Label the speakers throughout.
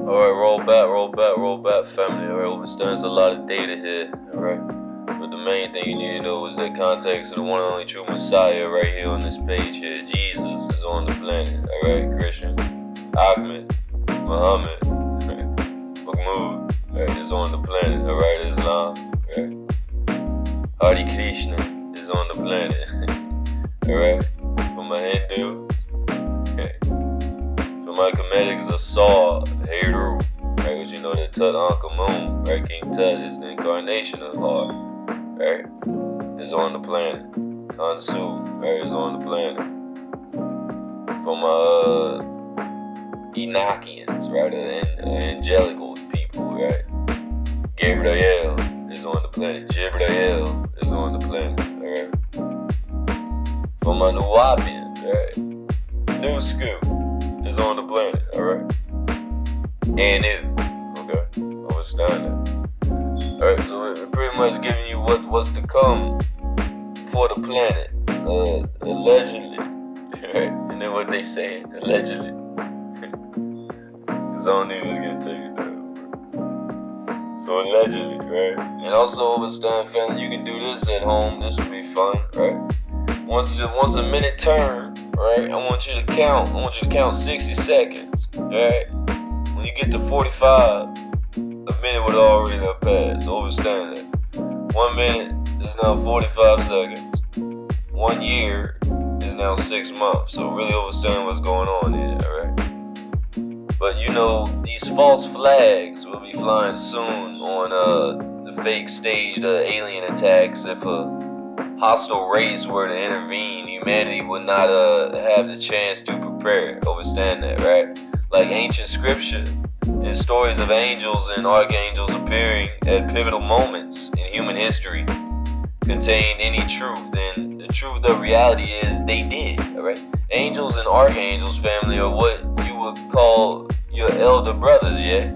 Speaker 1: Alright, roll back, family. Alright, understands a lot of data here. Alright. But the main thing you need to know is that context of the one and only true Messiah right here on this page here. Jesus is on the planet. Alright, Christian. Ahmed, Muhammad, Mahmoud, alright, is on the planet. Alright, Islam, alright. Hare Krishna is on the planet. Alright. For my Hindus, okay. For my Comedics, Asar, Heru, right, which you know that Tutankhamun, right, King Tut is the incarnation of art, right, is on the planet. Khonsu, right, is on the planet. For my Enochians, right, angelical people, right, Gabriel is on the planet. Gabriel is on the planet, alright. For my Nuwapians, right, New School is on the planet, alright. And it, okay, understand that. Alright, so we're pretty much giving you what's to come for the planet, allegedly, right? And then what they say, allegedly. Cause I don't need this get taken down. So allegedly, right? And also understand, family, you can do this at home. This will be fun, right? Once a minute turn, right? I want you to count 60 seconds, right? When you get to 45, a minute would already have passed. So understand that. 1 minute is now 45 seconds. 1 year is now 6 months. So really understand what's going on here, alright? But you know, these false flags will be flying soon on the fake staged alien attacks. If a hostile race were to intervene, humanity would not have the chance to prepare. Understand that, right? Like ancient scripture and stories of angels and archangels appearing at pivotal moments in human history contain any truth, and the truth of reality is they did, alright? Angels and archangels, family, are what you would call your elder brothers, yeah?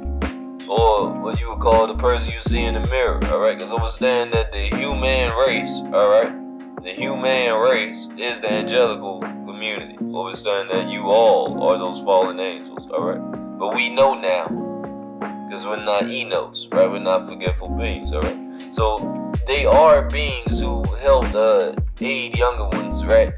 Speaker 1: Or what you would call the person you see in the mirror, alright? Because understand that the human race, alright? The human race is the angelical community. Understand that you all are those fallen angels, alright? But we know now, because we're not Enos, right? We're not forgetful beings, alright? So they are beings who helped aid younger ones, right?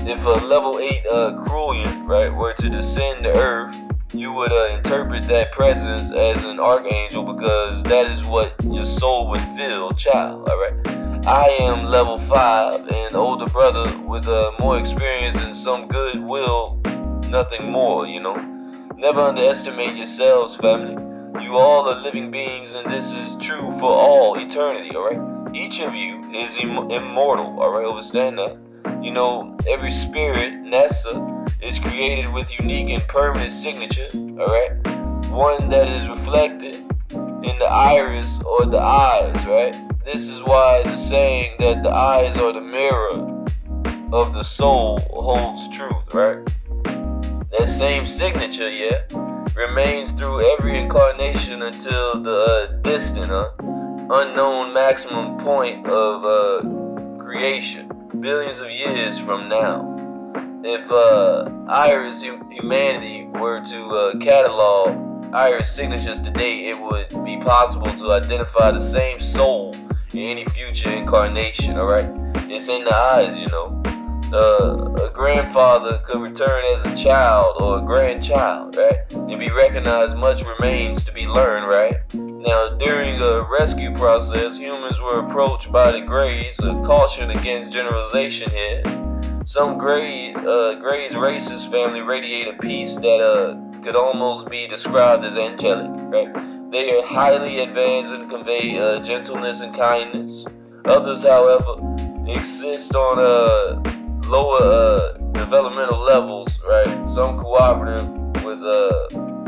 Speaker 1: If a level 8 Krulian, right, were to descend to Earth, you would interpret that presence as an archangel, because that is what your soul would feel, child, alright? I am level 5, an older brother with more experience and some goodwill, nothing more, you know? Never underestimate yourselves, family. You all are living beings, and this is true for all eternity, alright? Each of you is immortal, alright? Understand that? You know, every spirit, NASA, is created with unique and permanent signature, alright? One that is reflected in the iris or the eyes, right? This is why the saying that the eyes are the mirror of the soul holds truth, right? That same signature, yeah, remains through every incarnation until the distant, unknown maximum point of creation, billions of years from now. If iris humanity were to catalog iris signatures today, it would be possible to identify the same soul in any future incarnation, alright? It's in the eyes, you know. A grandfather could return as a child or a grandchild, right? And be recognized. Much remains to be learned, right? Now, during a rescue process, humans were approached by the Greys, a caution against generalization here. Some Greys races, family, radiate a peace that could almost be described as angelic, right? They are highly advanced and convey gentleness and kindness. Others, however, exist on lower developmental levels, right? Some cooperative with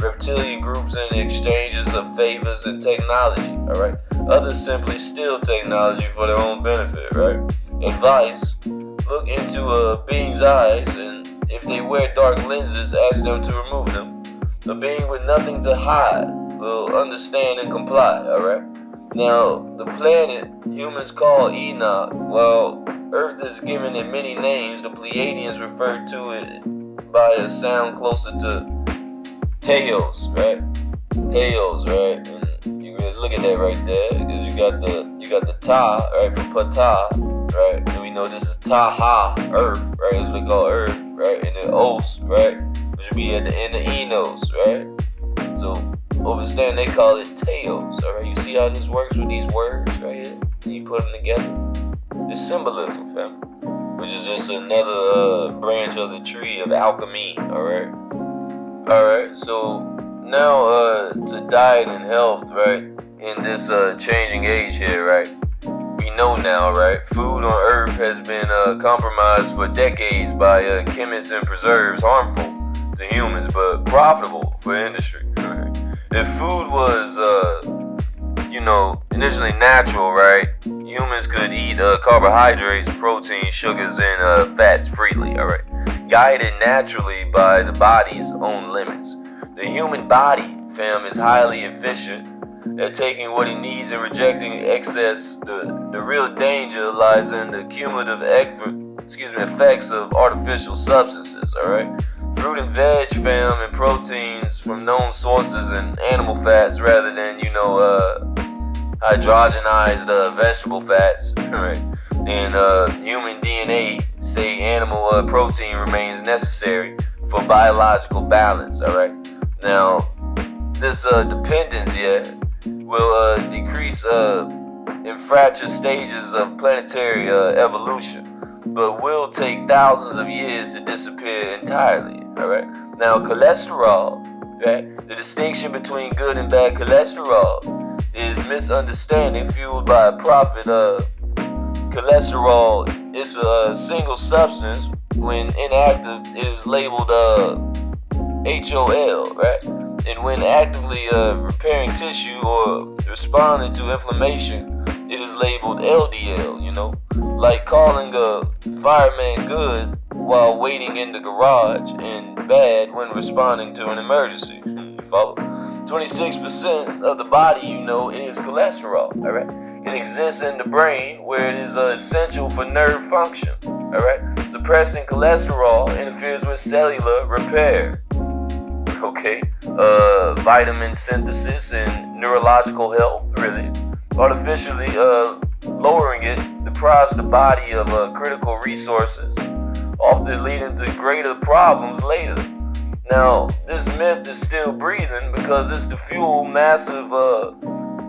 Speaker 1: reptilian groups in exchanges of favors and technology, alright? Others simply steal technology for their own benefit, right? Advice: look into a being's eyes, and if they wear dark lenses, ask them to remove them. A being with nothing to hide will understand and comply, alright? Now, the planet humans call Enoch, while Earth is given it many names, the Pleiadians refer to it by a sound closer to Teos, right? Theos, right? And you really look at that right there, because you got the Ta, right, from Ptah, right? And we know this is Taha, Earth, right? That's what we call Earth, right? And then Os, right? Which would be at the end of Enos, right? So understand they call it Theos, alright? You see how this works with these words right here? And you put them together. It's symbolism, fam. Which is just another branch of the tree of alchemy, alright? Alright, so now to diet and health, right? In this changing age here, right? We know now, right? Food on Earth has been compromised for decades by chemists and preserves harmful to humans, but profitable for industry. Right? If food was, initially natural, right? Humans could eat carbohydrates, proteins, sugars, and fats freely. All right, guided naturally by the body's own limits. The human body, fam, is highly efficient at taking what he needs and rejecting excess. The real danger lies in the cumulative effects of artificial substances. All right. Fruit and veg, fam, and proteins from known sources and animal fats rather than, hydrogenized vegetable fats, right? And human DNA, say animal protein remains necessary for biological balance, alright? Now, this dependence, will decrease in fracture stages of planetary evolution, but will take thousands of years to disappear entirely, alright? Now, cholesterol, right? The distinction between good and bad cholesterol is misunderstanding fueled by profit. Cholesterol is a single substance. When inactive, it is labeled HOL, right? And when actively repairing tissue or responding to inflammation, it is labeled LDL, like calling a fireman good while waiting in the garage and bad when responding to an emergency. You follow? 26% of the body, is cholesterol, alright? It exists in the brain where it is essential for nerve function, alright? Suppressing cholesterol interferes with cellular repair, okay? Vitamin synthesis and neurological health, really. Artificially lowering it deprives the body of critical resources, often leading to greater problems later. Now, this myth is still breathing because it's to fuel massive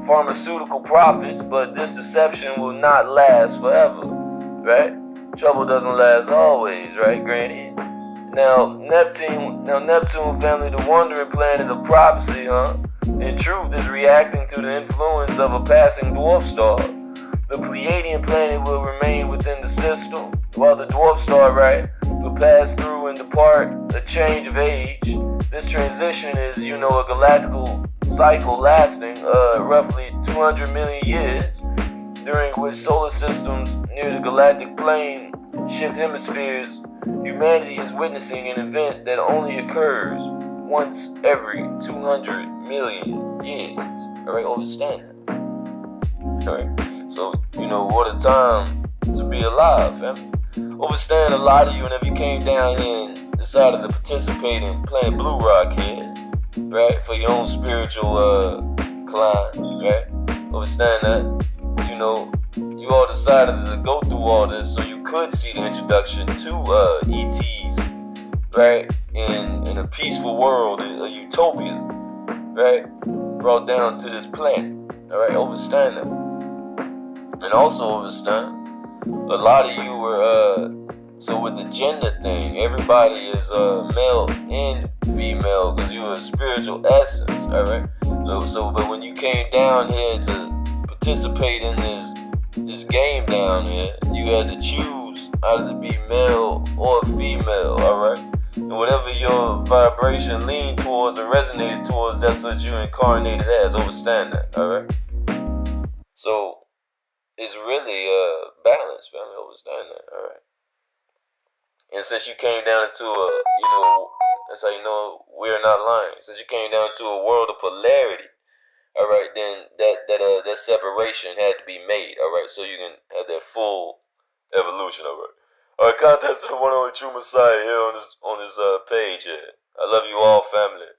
Speaker 1: pharmaceutical profits, but this deception will not last forever, right? Trouble doesn't last always, right, Granny? Now, Neptune, family, the wandering planet of prophecy, in truth is reacting to the influence of a passing dwarf star. The Pleiadian planet will remain within the system, while the dwarf star, right, will pass through and depart, a change of age. This transition is, a galactical cycle lasting roughly 200 million years, during which solar systems near the galactic plane shift hemispheres. Humanity is witnessing an event that only occurs once every 200 million years. Alright, understand that. Alright, so, what a time to be alive, fam. Understand a lot of you, and if you came down here and decided to participate in playing Blue Rock here, right, for your own spiritual climb, right? Understand that, you all decided to go through all this so you could see the introduction to ETs, right, in a peaceful world, a utopia, right, brought down to this planet, alright, understand that. And also understand, a lot of you were, so with the gender thing, everybody is male and female because you're a spiritual essence, alright? But when you came down here to participate in this game down here, you had to choose either to be male or female, alright? And whatever your vibration leaned towards or resonated towards, that's what you incarnated as, understand that, alright? So, it's really balance, family, understand that, alright? And since you came down into that's how you know we're not lying. Since you came down to a world of polarity, alright, then that separation had to be made, alright, so you can have that full evolution, alright. Alright, contact to the one only true Messiah here on this page here. I love you all, family.